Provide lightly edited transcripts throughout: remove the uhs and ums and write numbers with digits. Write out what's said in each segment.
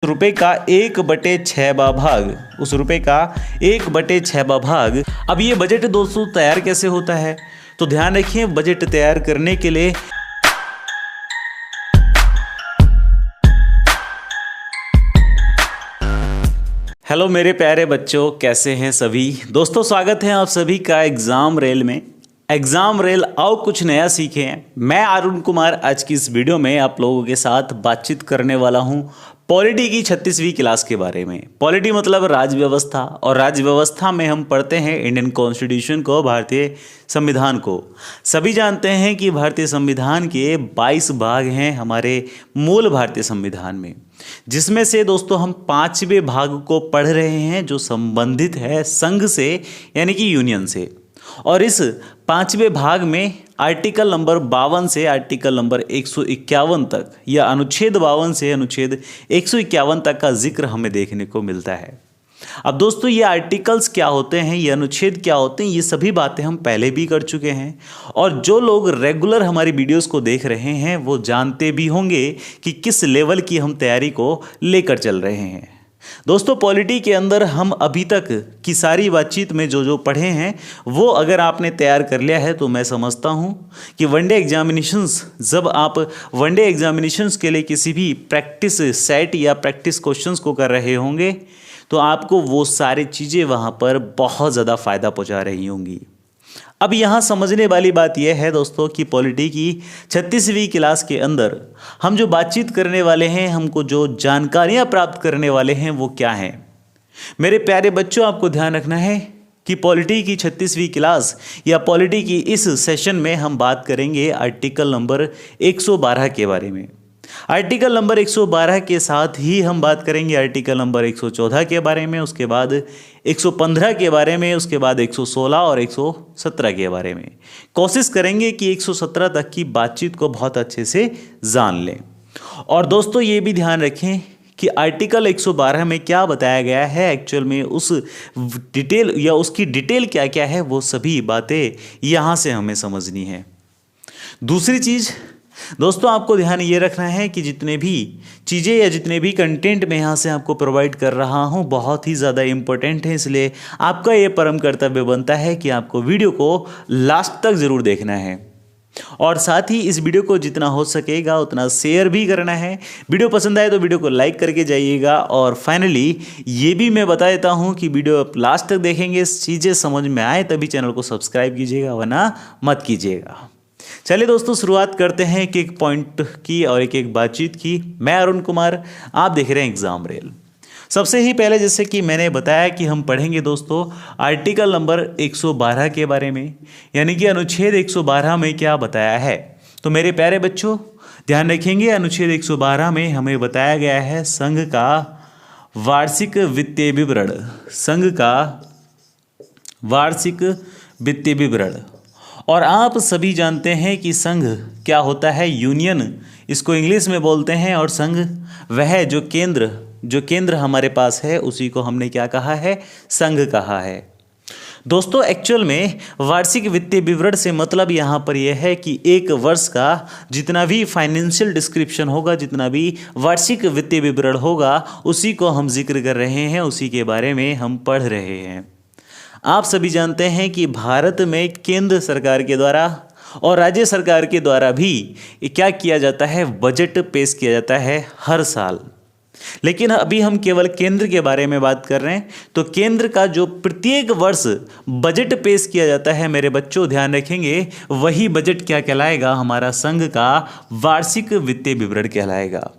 रुपए का 1/6वां भाग, उस रुपए का 1/6वां भाग। अब ये बजट दोस्तों तैयार कैसे होता है, तो ध्यान रखिए बजट तैयार करने के लिए हेलो मेरे प्यारे बच्चों, कैसे हैं सभी दोस्तों। स्वागत है आप सभी का एग्जाम रेल में। एग्जाम रेल आओ कुछ नया सीखें। मैं अरुण कुमार आज की इस वीडियो में आप लोगों के साथ बातचीत करने वाला हूं पॉलिटी की 36वीं क्लास के बारे में। पॉलिटी मतलब राज्य व्यवस्था, और राज्य व्यवस्था में हम पढ़ते हैं इंडियन कॉन्स्टिट्यूशन को, भारतीय संविधान को। सभी जानते हैं कि भारतीय संविधान के 22 भाग हैं हमारे मूल भारतीय संविधान में, जिसमें से दोस्तों हम 5वें भाग को पढ़ रहे हैं जो संबंधित है संघ से यानी कि यूनियन से। और इस 5वें भाग में आर्टिकल नंबर 52 से आर्टिकल नंबर 151 तक, या अनुच्छेद 52 से अनुच्छेद 151 तक का जिक्र हमें देखने को मिलता है। अब दोस्तों ये आर्टिकल्स क्या होते हैं, ये अनुच्छेद क्या होते हैं, ये सभी बातें हम पहले भी कर चुके हैं, और जो लोग रेगुलर हमारी वीडियोस को देख रहे हैं वो जानते भी होंगे कि किस लेवल की हम तैयारी को लेकर चल रहे हैं। दोस्तों पॉलिटी के अंदर हम अभी तक की सारी बातचीत में जो जो पढ़े हैं वो अगर आपने तैयार कर लिया है तो मैं समझता हूं कि वनडे एग्जामिनेशंस, जब आप वनडे एग्जामिनेशंस के लिए किसी भी प्रैक्टिस सेट या प्रैक्टिस क्वेश्चंस को कर रहे होंगे तो आपको वो सारी चीज़ें वहां पर बहुत ज़्यादा फ़ायदा पहुंचा रही होंगी। अब यहाँ समझने वाली बात यह है दोस्तों कि पॉलिटी की 36वीं क्लास के अंदर हम जो बातचीत करने वाले हैं, हमको जो जानकारियाँ प्राप्त करने वाले हैं वो क्या हैं। मेरे प्यारे बच्चों, आपको ध्यान रखना है कि पॉलिटी की 36वीं क्लास या पॉलिटी की इस सेशन में हम बात करेंगे आर्टिकल नंबर 112 के बारे में। आर्टिकल नंबर 112 के साथ ही हम बात करेंगे आर्टिकल नंबर 114 के बारे में, उसके बाद 115 के बारे में, उसके बाद 116 और 117 के बारे में। कोशिश करेंगे कि 117 तक की बातचीत को बहुत अच्छे से जान लें। और दोस्तों ये भी ध्यान रखें कि आर्टिकल 112 में क्या बताया गया है, एक्चुअल में उस डिटेल या उसकी डिटेल क्या क्या है, वो सभी बातें यहाँ से हमें समझनी है। दूसरी चीज़ दोस्तों आपको ध्यान ये रखना है कि जितने भी चीज़ें या जितने भी कंटेंट मैं यहाँ से आपको प्रोवाइड कर रहा हूँ बहुत ही ज़्यादा इम्पोर्टेंट है, इसलिए आपका ये परम कर्तव्य बनता है कि आपको वीडियो को लास्ट तक ज़रूर देखना है, और साथ ही इस वीडियो को जितना हो सकेगा उतना शेयर भी करना है। वीडियो पसंद आए तो वीडियो को लाइक करके जाइएगा। और फाइनली ये भी मैं बता देता हूँ कि वीडियो आप लास्ट तक देखेंगे, चीज़ें समझ में आए तभी चैनल को सब्सक्राइब कीजिएगा, वरना मत कीजिएगा। चलिए दोस्तों शुरुआत करते हैं एक एक पॉइंट की और एक एक बातचीत की। मैं अरुण कुमार, आप देख रहे हैं एग्जाम रेल। सबसे ही पहले जैसे कि मैंने बताया कि हम पढ़ेंगे दोस्तों आर्टिकल नंबर 112 के बारे में, यानी कि अनुच्छेद 112 में क्या बताया है। तो मेरे प्यारे बच्चों ध्यान रखेंगे, अनुच्छेद 112 में हमें बताया गया है संघ का वार्षिक वित्तीय विवरण, संघ का वार्षिक वित्तीय विवरण। और आप सभी जानते हैं कि संघ क्या होता है, यूनियन इसको इंग्लिश में बोलते हैं, और संघ वह जो केंद्र हमारे पास है उसी को हमने क्या कहा है, संघ कहा है। दोस्तों एक्चुअल में वार्षिक वित्तीय विवरण से मतलब यहाँ पर यह है कि एक वर्ष का जितना भी फाइनेंशियल डिस्क्रिप्शन होगा, जितना भी वार्षिक वित्तीय विवरण होगा, उसी को हम जिक्र कर रहे हैं, उसी के बारे में हम पढ़ रहे हैं। आप सभी जानते हैं कि भारत में केंद्र सरकार के द्वारा और राज्य सरकार के द्वारा भी क्या किया जाता है, बजट पेश किया जाता है हर साल। लेकिन अभी हम केवल केंद्र के बारे में बात कर रहे हैं, तो केंद्र का जो प्रत्येक वर्ष बजट पेश किया जाता है मेरे बच्चों ध्यान रखेंगे, वही बजट क्या कहलाएगा, हमारा संघ का वार्षिक वित्तीय विवरण कहलाएगा।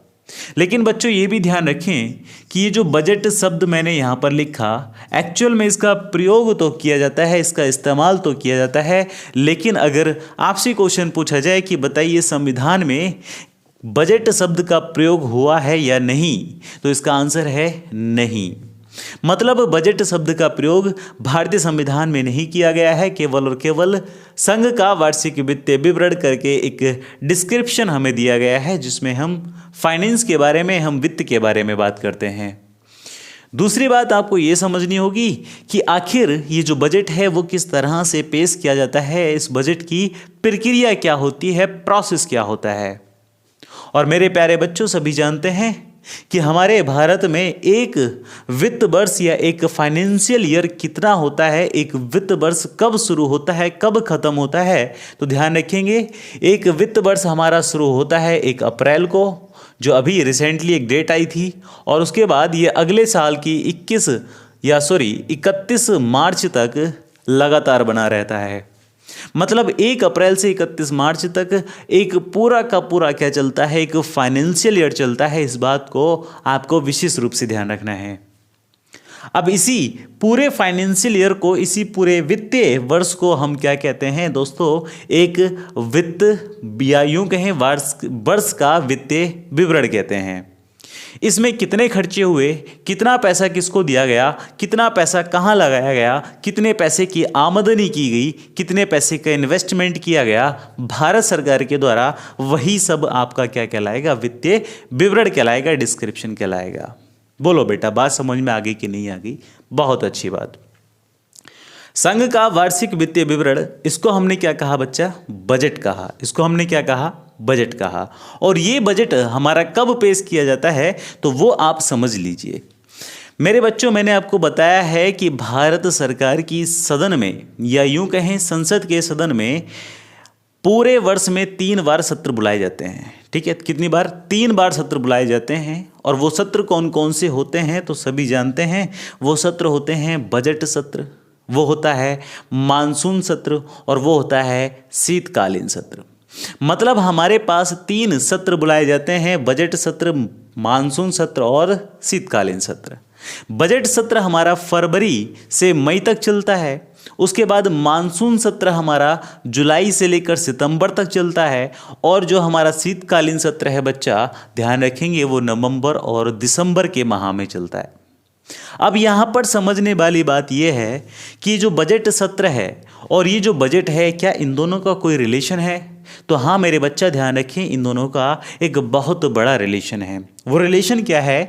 लेकिन बच्चों ये भी ध्यान रखें कि ये जो बजट शब्द मैंने यहाँ पर लिखा, एक्चुअल में इसका प्रयोग तो किया जाता है, इसका इस्तेमाल तो किया जाता है, लेकिन अगर आपसे क्वेश्चन पूछा जाए कि बताइए संविधान में बजट शब्द का प्रयोग हुआ है या नहीं, तो इसका आंसर है नहीं। मतलब बजट शब्द का प्रयोग भारतीय संविधान में नहीं किया गया है, केवल और केवल संघ का वार्षिक वित्तीय विवरण करके एक डिस्क्रिप्शन हमें दिया गया है, जिसमें हम फाइनेंस के बारे में, हम वित्त के बारे में बात करते हैं। दूसरी बात आपको ये समझनी होगी कि आखिर ये जो बजट है वो किस तरह से पेश किया जाता है, इस बजट की प्रक्रिया क्या होती है, प्रोसेस क्या होता है। और मेरे प्यारे बच्चों सभी जानते हैं कि हमारे भारत में एक वित्त वर्ष या एक फाइनेंशियल ईयर कितना होता है, एक वित्त वर्ष कब शुरू होता है, कब खत्म होता है, तो ध्यान रखेंगे एक वित्त वर्ष हमारा शुरू होता है 1 अप्रैल को, जो अभी रिसेंटली एक डेट आई थी, और उसके बाद ये अगले साल की 31 मार्च तक लगातार बना रहता है। मतलब 1 अप्रैल से 31 मार्च तक एक पूरा का पूरा क्या चलता है, एक फाइनेंशियल ईयर चलता है। इस बात को आपको विशेष रूप से ध्यान रखना है। अब इसी पूरे फाइनेंशियल ईयर को, इसी पूरे वित्तीय वर्ष को हम क्या कहते हैं दोस्तों, एक वित्त या यूं कहें वर्ष का वित्तीय विवरण कहते हैं। इसमें कितने खर्चे हुए, कितना पैसा किसको दिया गया, कितना पैसा कहाँ लगाया गया, कितने पैसे की आमदनी की गई, कितने पैसे का इन्वेस्टमेंट किया गया भारत सरकार के द्वारा, वही सब आपका क्या कहलाएगा, वित्तीय विवरण कहलाएगा, डिस्क्रिप्शन कहलाएगा। बोलो बेटा, बात समझ में आ गई कि नहीं आ गई? बहुत अच्छी बात। संघ का वार्षिक वित्तीय विवरण, इसको हमने क्या कहा बच्चा? बजट कहा। इसको हमने क्या कहा? बजट कहा। और ये बजट हमारा कब पेश किया जाता है, तो वो आप समझ लीजिए मेरे बच्चों। मैंने आपको बताया है कि भारत सरकार की सदन में, या यूं कहें संसद के सदन में, पूरे वर्ष में 3 बार सत्र बुलाए जाते हैं। ठीक है, कितनी बार? 3 बार सत्र बुलाए जाते हैं। और वो सत्र कौन कौन से होते हैं तो सभी जानते हैं। वो सत्र होते हैं बजट सत्र, वो होता है मानसून सत्र, और वो होता है शीतकालीन सत्र। मतलब हमारे पास 3 सत्र बुलाए जाते हैं, बजट सत्र, मानसून सत्र और शीतकालीन सत्र। बजट सत्र हमारा फरवरी से मई तक चलता है। उसके बाद मानसून सत्र हमारा जुलाई से लेकर सितंबर तक चलता है। और जो हमारा शीतकालीन सत्र है बच्चा, ध्यान रखेंगे, वो नवंबर और दिसंबर के माह में चलता है। अब यहाँ पर समझने वाली बात यह है कि जो बजट सत्र है और ये जो बजट है, क्या इन दोनों का कोई रिलेशन है? तो हाँ मेरे बच्चा, ध्यान रखें, इन दोनों का एक बहुत बड़ा रिलेशन है। वो रिलेशन क्या है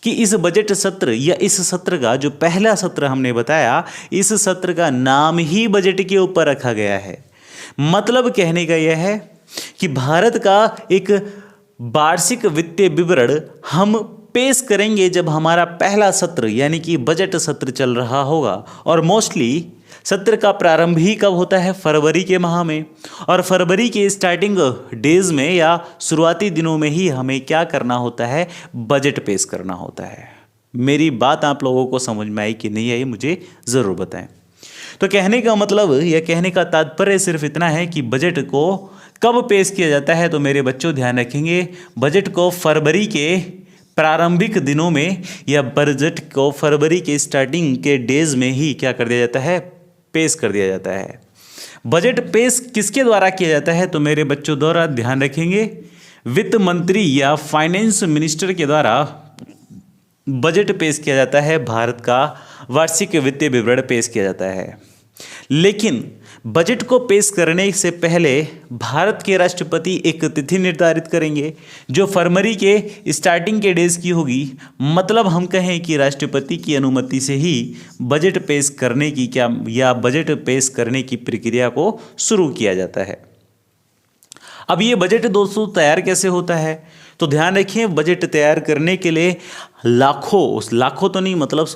कि इस बजट सत्र या इस सत्र का जो पहला सत्र हमने बताया, इस सत्र का नाम ही बजट के ऊपर रखा गया है। मतलब कहने का यह है कि भारत का एक वार्षिक वित्तीय विवरण हम पेश करेंगे जब हमारा पहला सत्र यानी कि बजट सत्र चल रहा होगा। और मोस्टली सत्र का प्रारंभ ही कब होता है? फरवरी के माह में। और फरवरी के स्टार्टिंग डेज में या शुरुआती दिनों में ही हमें क्या करना होता है? बजट पेश करना होता है। मेरी बात आप लोगों को समझ में आई कि नहीं आई, मुझे ज़रूर बताएं। तो कहने का मतलब या कहने का तात्पर्य सिर्फ इतना है कि बजट को कब पेश किया जाता है, तो मेरे बच्चों ध्यान रखेंगे, बजट को फरवरी के प्रारंभिक दिनों में या बजट को फरवरी के स्टार्टिंग के डेज में ही क्या कर दिया जाता है? पेश कर दिया जाता है। बजट पेश किसके द्वारा किया जाता है, तो मेरे बच्चों द्वारा, ध्यान रखेंगे, वित्त मंत्री या फाइनेंस मिनिस्टर के द्वारा बजट पेश किया जाता है। भारत का वार्षिक वित्तीय विवरण पेश किया जाता है। लेकिन बजट को पेश करने से पहले भारत के राष्ट्रपति एक तिथि निर्धारित करेंगे जो फरवरी के स्टार्टिंग के डेज की होगी। मतलब हम कहें कि राष्ट्रपति की अनुमति से ही बजट पेश करने की बजट पेश करने की प्रक्रिया को शुरू किया जाता है। अब ये बजट दोस्तों तैयार कैसे होता है, तो ध्यान रखिए, बजट तैयार करने के लिए लाखों तो नहीं, मतलब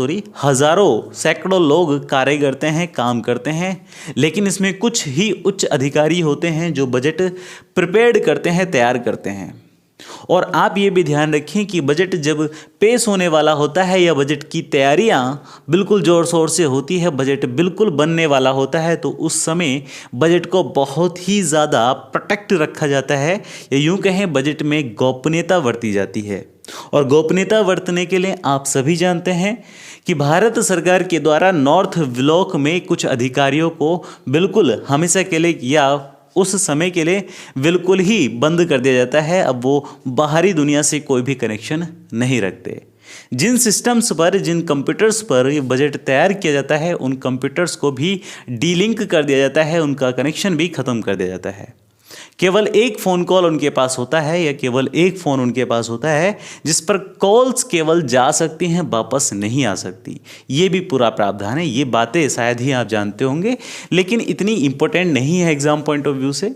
हजारों सैकड़ों लोग कार्य करते हैं, काम करते हैं। लेकिन इसमें कुछ ही उच्च अधिकारी होते हैं जो बजट प्रिपेयर्ड करते हैं, तैयार करते हैं। और आप ये भी ध्यान रखें कि बजट जब पेश होने वाला होता है या बजट की तैयारियां बिल्कुल ज़ोर शोर से होती है, बजट बिल्कुल बनने वाला होता है, तो उस समय बजट को बहुत ही ज़्यादा प्रोटेक्ट रखा जाता है, या यूँ कहें बजट में गोपनीयता बरती जाती है। और गोपनीयता बरतने के लिए आप सभी जानते हैं कि भारत सरकार के द्वारा नॉर्थ ब्लॉक में कुछ अधिकारियों को बिल्कुल हमेशा के लिए या उस समय के लिए बिल्कुल ही बंद कर दिया जाता है। अब वो बाहरी दुनिया से कोई भी कनेक्शन नहीं रखते। जिन सिस्टम्स पर, जिन कंप्यूटर्स पर ये बजट तैयार किया जाता है, उन कंप्यूटर्स को भी डीलिंक कर दिया जाता है, उनका कनेक्शन भी ख़त्म कर दिया जाता है। केवल एक फ़ोन कॉल उनके पास होता है या केवल एक फ़ोन उनके पास होता है जिस पर कॉल्स केवल जा सकती हैं, वापस नहीं आ सकती। ये भी पूरा प्रावधान है। ये बातें शायद ही आप जानते होंगे, लेकिन इतनी इंपॉर्टेंट नहीं है एग्जाम पॉइंट ऑफ व्यू से।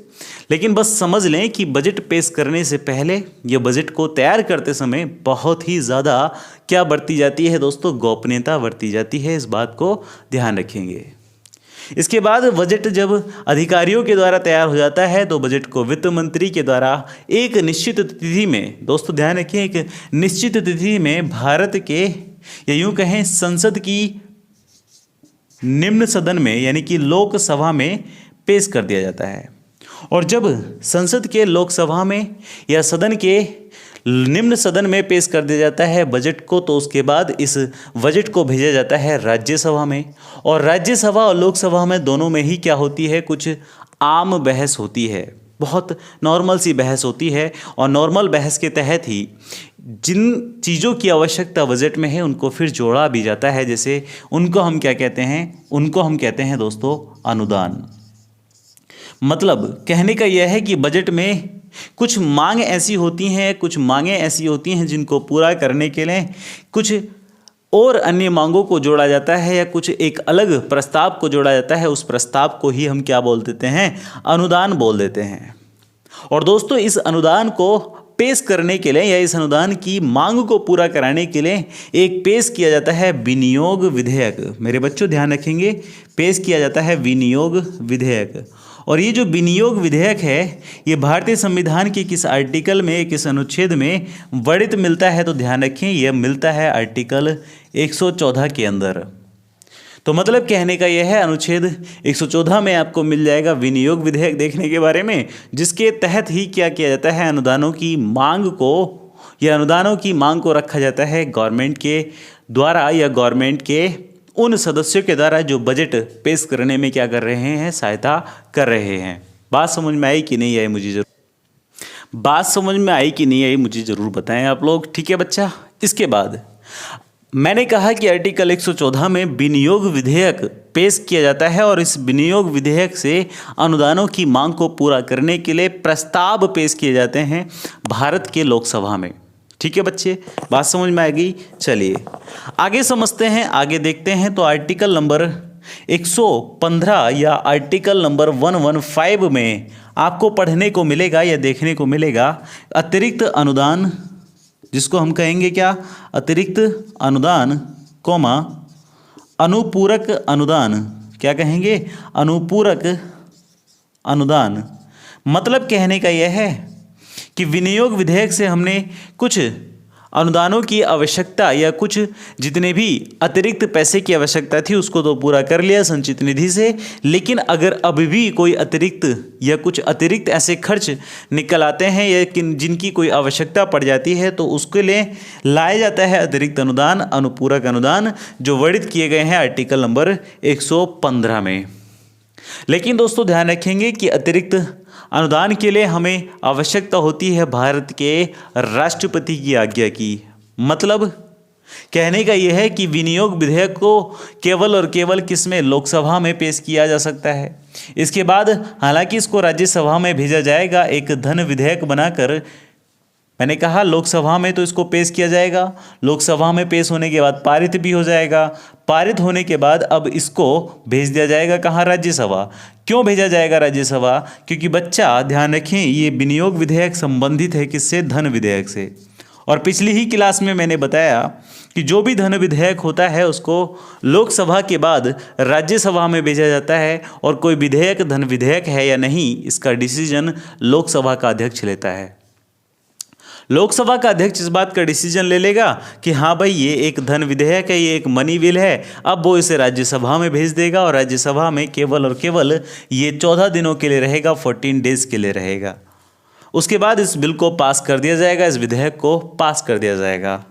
लेकिन बस समझ लें कि बजट पेश करने से पहले या बजट को तैयार करते समय बहुत ही ज़्यादा क्या बरती जाती है दोस्तों, गोपनीयता बरती जाती है। इस बात को ध्यान रखेंगे। इसके बाद बजट जब अधिकारियों के द्वारा तैयार हो जाता है तो बजट को वित्त मंत्री के द्वारा एक निश्चित तिथि में, दोस्तों ध्यान रखिए, एक निश्चित तिथि में भारत के या यूं कहें संसद की निम्न सदन में यानी कि लोकसभा में पेश कर दिया जाता है। और जब संसद के लोकसभा में या सदन के निम्न सदन में पेश कर दिया जाता है बजट को, तो उसके बाद इस बजट को भेजा जाता है राज्यसभा में। और राज्यसभा और लोकसभा में दोनों में ही क्या होती है, कुछ आम बहस होती है, बहुत नॉर्मल सी बहस होती है। और नॉर्मल बहस के तहत ही जिन चीज़ों की आवश्यकता बजट में है उनको फिर जोड़ा भी जाता है। जैसे उनको हम क्या कहते हैं, उनको हम कहते हैं दोस्तों अनुदान। मतलब कहने का यह है कि बजट में कुछ मांग ऐसी होती हैं, कुछ मांगें ऐसी होती हैं जिनको पूरा करने के लिए कुछ और अन्य मांगों को जोड़ा जाता है या कुछ एक अलग प्रस्ताव को जोड़ा जाता है। उस प्रस्ताव को ही हम क्या बोल देते हैं, अनुदान बोल देते हैं। और दोस्तों इस अनुदान को पेश करने के लिए या इस अनुदान की मांग को पूरा कराने के लिए एक पेश किया जाता है विनियोग विधेयक। मेरे बच्चों ध्यान रखेंगे, पेश किया जाता है विनियोग विधेयक। और ये जो विनियोग विधेयक है ये भारतीय संविधान के किस आर्टिकल में, किस अनुच्छेद में वर्णित मिलता है, तो ध्यान रखें यह मिलता है आर्टिकल 114 के अंदर। तो मतलब कहने का यह है अनुच्छेद 114 में आपको मिल जाएगा विनियोग विधेयक देखने के बारे में, जिसके तहत ही क्या किया जाता है, अनुदानों की मांग को या अनुदानों की मांग को रखा जाता है गवर्नमेंट के द्वारा या गवर्नमेंट के उन सदस्यों के द्वारा जो बजट पेश करने में क्या कर रहे हैं, सहायता कर रहे हैं। बात समझ में आई कि नहीं आई मुझे जरूर बताएं आप लोग, ठीक है बच्चा। इसके बाद मैंने कहा कि आर्टिकल 114 में विनियोग विधेयक पेश किया जाता है और इस विनियोग विधेयक से अनुदानों की मांग को पूरा करने के लिए प्रस्ताव पेश किए जाते हैं भारत के लोकसभा में। ठीक है बच्चे, बात समझ में आ गई। चलिए आगे समझते हैं, आगे देखते हैं। तो आर्टिकल नंबर 115 या आर्टिकल नंबर 115 में आपको पढ़ने को मिलेगा या देखने को मिलेगा अतिरिक्त अनुदान, जिसको हम कहेंगे क्या, अतिरिक्त अनुदान कोमा अनुपूरक अनुदान। क्या कहेंगे, अनुपूरक अनुदान। मतलब कहने का यह है कि विनियोग विधेयक से हमने कुछ अनुदानों की आवश्यकता या कुछ जितने भी अतिरिक्त पैसे की आवश्यकता थी उसको तो पूरा कर लिया संचित निधि से। लेकिन अगर अभी भी कोई अतिरिक्त या कुछ अतिरिक्त ऐसे खर्च निकल आते हैं या जिनकी कोई आवश्यकता पड़ जाती है तो उसके लिए लाया जाता है अतिरिक्त अनुदान, अनुपूरक अनुदान, जो वर्णित किए गए हैं आर्टिकल नंबर 115 में। लेकिन दोस्तों ध्यान रखेंगे कि अतिरिक्त अनुदान के लिए हमें आवश्यकता होती है भारत के राष्ट्रपति की आज्ञा की। मतलब कहने का यह है कि विनियोग विधेयक को केवल और केवल किसमें, लोकसभा में पेश किया जा सकता है। इसके बाद हालांकि इसको राज्यसभा में भेजा जाएगा एक धन विधेयक बनाकर। मैंने कहा लोकसभा में तो इसको पेश किया जाएगा, लोकसभा में पेश होने के बाद पारित भी हो जाएगा, पारित होने के बाद अब इसको भेज दिया जाएगा कहाँ, राज्यसभा। क्यों भेजा जाएगा राज्यसभा, क्योंकि बच्चा ध्यान रखें ये विनियोग विधेयक संबंधित है किससे, धन विधेयक से। और पिछली ही क्लास में मैंने बताया कि जो भी धन विधेयक होता है उसको लोकसभा के बाद राज्यसभा में भेजा जाता है और कोई विधेयक धन विधेयक है या नहीं इसका डिसीजन लोकसभा का अध्यक्ष लेता है। लोकसभा का अध्यक्ष इस बात का डिसीजन ले लेगा कि हाँ भाई ये एक धन विधेयक है, ये एक मनी बिल है, अब वो इसे राज्यसभा में भेज देगा और राज्यसभा में केवल और केवल ये 14 दिनों के लिए रहेगा, 14 डेज के लिए रहेगा। उसके बाद इस बिल को पास कर दिया जाएगा, इस विधेयक को पास कर दिया जाएगा।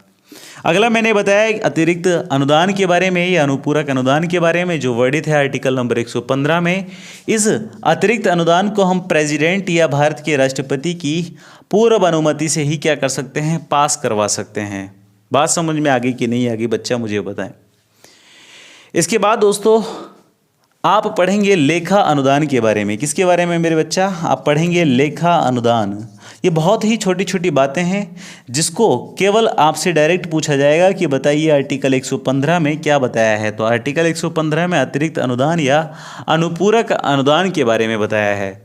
अगला मैंने बताया अतिरिक्त अनुदान के बारे में या अनुपूरक अनुदान के बारे में जो वर्णित है आर्टिकल नंबर 115 में। इस अतिरिक्त अनुदान को हम प्रेसिडेंट या भारत के राष्ट्रपति की पूर्व अनुमति से ही क्या कर सकते हैं, पास करवा सकते हैं। बात समझ में आ गई कि नहीं आ गई बच्चा, मुझे बताएं। इसके बाद दोस्तों आप पढ़ेंगे लेखा अनुदान के बारे में। किसके बारे में मेरे बच्चा? आप पढ़ेंगे लेखा अनुदान। ये बहुत ही छोटी छोटी बातें हैं जिसको केवल आपसे डायरेक्ट पूछा जाएगा कि बताइए आर्टिकल 115 में क्या बताया है। तो आर्टिकल 115 में अतिरिक्त अनुदान या अनुपूरक अनुदान के बारे में बताया है।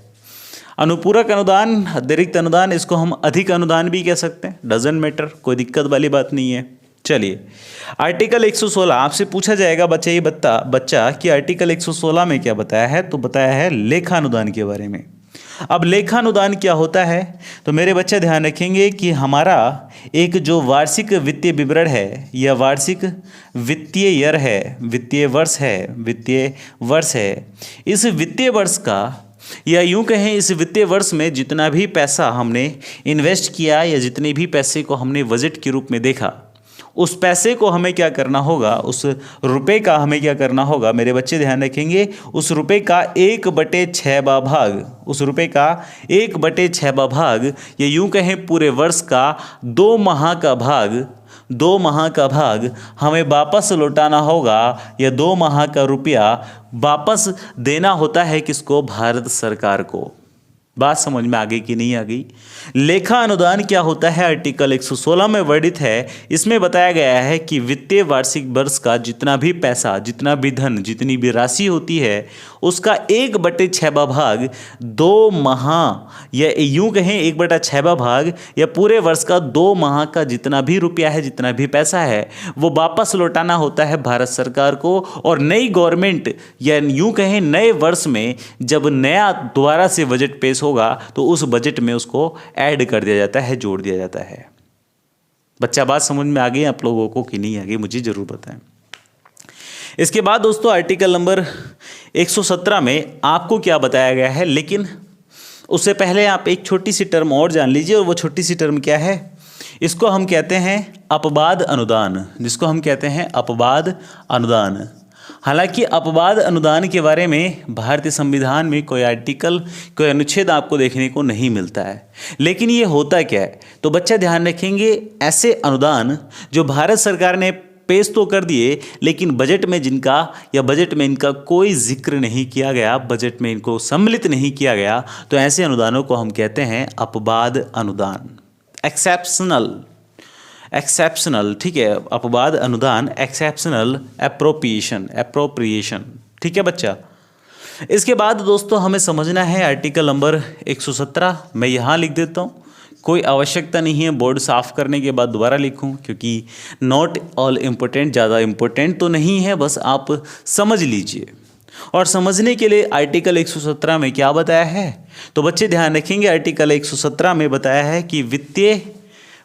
अनुपूरक अनुदान, अतिरिक्त अनुदान, इसको हम अधिक अनुदान भी कह सकते हैं, डजंट मैटर, कोई दिक्कत वाली बात नहीं है। चलिए, आर्टिकल 116 आपसे पूछा जाएगा बच्चा कि आर्टिकल 116 में क्या बताया है। तो बताया है लेखानुदान के बारे में। अब लेखानुदान क्या होता है? तो मेरे बच्चे ध्यान रखेंगे कि हमारा एक जो वार्षिक वित्तीय विवरण है या वार्षिक वित्तीय ईयर है, वित्तीय वर्ष है, इस वित्तीय वर्ष का या यूं कहें इस वित्तीय वर्ष में जितना भी पैसा हमने इन्वेस्ट किया या जितने भी पैसे को हमने बजट के रूप में देखा, उस पैसे को हमें क्या करना होगा, उस रुपए का हमें क्या करना होगा, मेरे बच्चे ध्यान रखेंगे, उस रुपए का 1/6वां भाग, उस रुपए का 1/6वां भाग या यूं कहें पूरे वर्ष का 2 माह का भाग हमें वापस लौटाना होगा या 2 माह का रुपया वापस देना होता है। किसको? भारत सरकार को। बात समझ में आ गई कि नहीं आ गई? लेखा अनुदान क्या होता है? आर्टिकल 116 में वर्णित है। इसमें बताया गया है कि वित्तीय वार्षिक वर्ष का जितना भी पैसा, जितना भी धन, जितनी भी राशि होती है, उसका 1/6वां भाग 2 माह या यूं कहें 1/6वां भाग या पूरे वर्ष का 2 माह का जितना भी रुपया है, जितना भी पैसा है, वो वापस लौटाना होता है भारत सरकार को। और नई गवर्नमेंट या यूं कहें नए वर्ष में जब नया दोबारा से बजट पेश होगा तो उस बजट में उसको ऐड कर दिया जाता है, जोड़ दिया जाता है। बच्चा बात समझ में आ गई आप लोगों को कि नहीं आ गई? मुझे जरूर बताएं। इसके बाद दोस्तों आर्टिकल नंबर 117 में आपको क्या बताया गया है, लेकिन उससे पहले आप एक छोटी सी टर्म और जान लीजिए। और वो छोटी सी टर्म क्या है? इसको हम कहते हैं अपवाद अनुदान, जिसको हम कहते हैं अपवाद अनुदान। हालांकि अपवाद अनुदान के बारे में भारतीय संविधान में कोई आर्टिकल, कोई अनुच्छेद आपको देखने को नहीं मिलता है। लेकिन ये होता क्या है? तो बच्चा ध्यान रखेंगे, ऐसे अनुदान जो भारत सरकार ने पेश तो कर दिए लेकिन बजट में जिनका या बजट में इनका कोई जिक्र नहीं किया गया, बजट में इनको सम्मिलित नहीं किया गया, तो ऐसे अनुदानों को हम कहते हैं अपवाद अनुदान, एक्सेप्शनल। ठीक है, अपवाद अनुदान, एक्सेप्शनल एप्रोप्रिएशन। ठीक है बच्चा। इसके बाद दोस्तों हमें समझना है आर्टिकल नंबर 117। मैं यहाँ लिख देता हूँ, कोई आवश्यकता नहीं है बोर्ड साफ करने के बाद दोबारा लिखूं, क्योंकि नॉट ऑल इम्पोर्टेंट, ज़्यादा इम्पोर्टेंट तो नहीं है, बस आप समझ लीजिए। और समझने के लिए आर्टिकल 117 में क्या बताया है, तो बच्चे ध्यान रखेंगे, आर्टिकल 117 में बताया है कि वित्तीय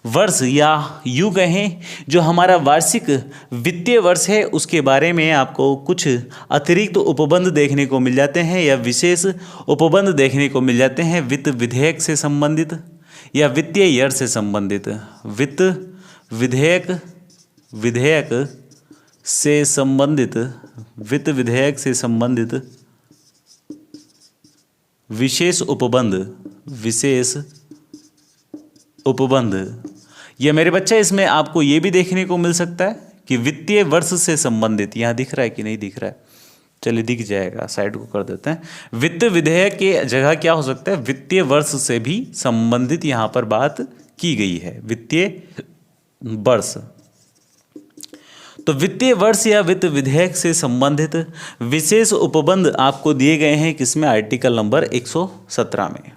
वर्ष या यूँ कहें जो हमारा वार्षिक वित्तीय वर्ष है उसके बारे में आपको कुछ अतिरिक्त उपबंध देखने को मिल जाते हैं या विशेष उपबंध देखने को मिल जाते हैं वित्त विधेयक से संबंधित या वित्तीय ईयर से संबंधित। वित्त विधेयक से संबंधित, वित्त विधेयक से संबंधित विशेष उपबंध। ये मेरे बच्चे इसमें आपको ये भी देखने को मिल सकता है कि वित्तीय वर्ष से संबंधित, यहाँ दिख रहा है कि नहीं दिख रहा है? चलिए दिख जाएगा, साइड को कर देते हैं। वित्त विधेयक के जगह क्या हो सकता है, वित्तीय वर्ष से भी संबंधित यहाँ पर बात की गई है, वित्तीय वर्ष। तो वित्तीय वर्ष या वित्त विधेयक से संबंधित विशेष उपबंध आपको दिए गए हैं किसमें? आर्टिकल नंबर 117 में।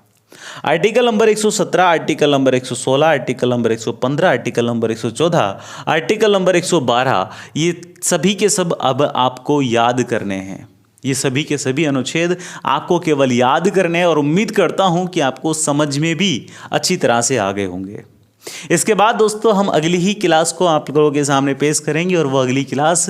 Article number 117, article number 116, article number 115, article number 114, article number 112, ये सभी के सब अब आपको याद करने हैं। ये सभी के सभी अनुच्छेद आपको केवल याद करने हैं और उम्मीद करता हूं कि आपको समझ में भी अच्छी तरह से आ गए होंगे। इसके बाद दोस्तों हम अगली ही क्लास को आप लोगों के सामने पेश करेंगे और वो अगली क्लास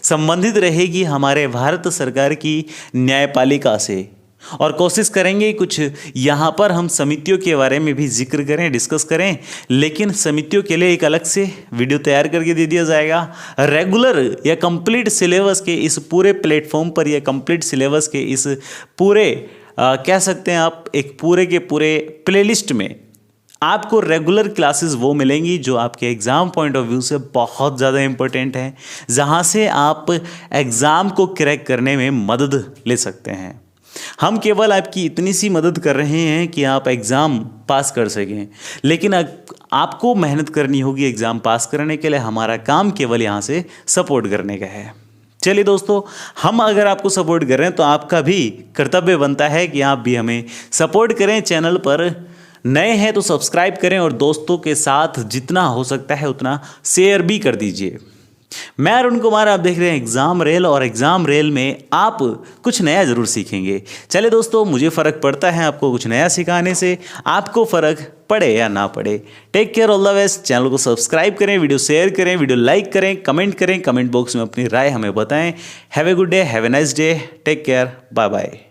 संबंधित रहेगी हमारे भारत सरकार की न्यायपालिका से, और कोशिश करेंगे कुछ यहाँ पर हम समितियों के बारे में भी जिक्र करें, डिस्कस करें। लेकिन समितियों के लिए एक अलग से वीडियो तैयार करके दे दिया जाएगा। रेगुलर या कंप्लीट सिलेबस के इस पूरे प्लेटफॉर्म पर या कंप्लीट सिलेबस के इस पूरे कह सकते हैं आप एक पूरे के पूरे प्लेलिस्ट में आपको रेगुलर क्लासेस वो मिलेंगी जो आपके एग्ज़ाम पॉइंट ऑफ व्यू से बहुत ज़्यादा इंपॉर्टेंट है, जहाँ से आप एग्ज़ाम को क्रैक करने में मदद ले सकते हैं। हम केवल आपकी इतनी सी मदद कर रहे हैं कि आप एग्ज़ाम पास कर सकें, लेकिन आपको मेहनत करनी होगी एग्ज़ाम पास करने के लिए। हमारा काम केवल यहाँ से सपोर्ट करने का है। चलिए दोस्तों, हम अगर आपको सपोर्ट कर रहे हैं तो आपका भी कर्तव्य बनता है कि आप भी हमें सपोर्ट करें। चैनल पर नए हैं तो सब्सक्राइब करें और दोस्तों के साथ जितना हो सकता है उतना शेयर भी कर दीजिए। मैं अरुण कुमार, आप देख रहे हैं एग्जाम रेल, और एग्जाम रेल में आप कुछ नया जरूर सीखेंगे। चले दोस्तों, मुझे फ़र्क पड़ता है आपको कुछ नया सिखाने से, आपको फ़र्क पड़े या ना पड़े। Take care, all the best. Channel को सब्सक्राइब करें, वीडियो शेयर करें, वीडियो लाइक करें, कमेंट बॉक्स में अपनी राय हमें बताएं। Have a good day, have a nice day, take care, bye bye.